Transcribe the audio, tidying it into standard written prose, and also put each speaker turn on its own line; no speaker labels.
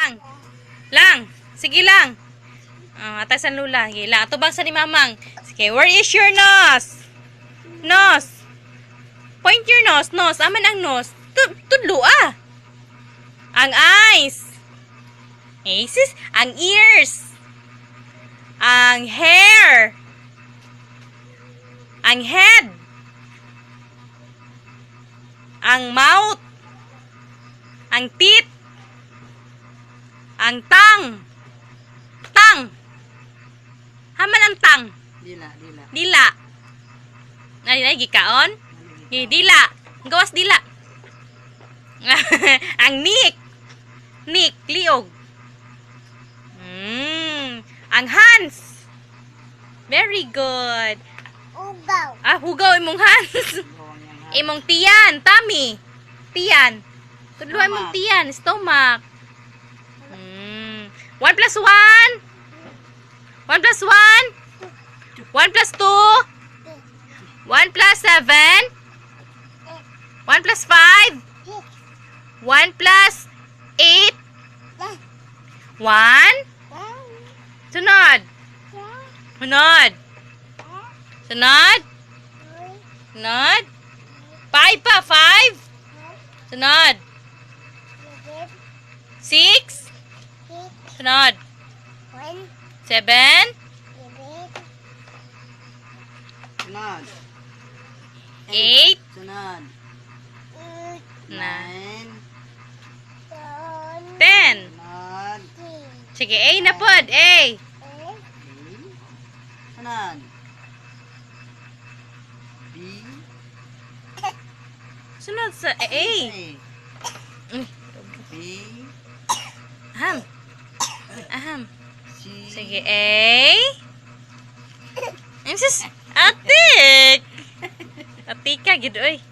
lang. Lang. Sige lang. Atasan lula. Sige lang. Ato bang sa ni mamang. Sige, where is your nose? Nose. Point your nose. Nose. Aman ang nose. Tudlo ah. Ang eyes. Aces. Ang ears. Ang hair. Ang head. Ang mouth. Ang teeth. Ang tongue. Tang. Haman ang tang.
Dila, dila.
Dila. Ay, gikaon. Dila. Gawas dila. Ang neck. Neck, liog. Ang hands. Very good.
Ugaw.
Hugaw imong hands. Imong tiyan, tummy. Tiyan. Tudlo imong tiyan, stomach. 1 plus 1. 1 plus 1. 1 plus 2. 1 plus 7. 1 plus 5. 1 plus 8. 1. Sunod. Sunod. Sunod. Sunod. 5 pa. 5. Sunod. 6. Sunod. 7.
Sunod.
8.
Sunod.
9.
9.
10.
Sunod.
Sige, A na pod. A.
Sunod. B.
Sunod sa A.
B.
Aham. Aham.
C.
Sige, A. Ate. Ate ka, gid oy.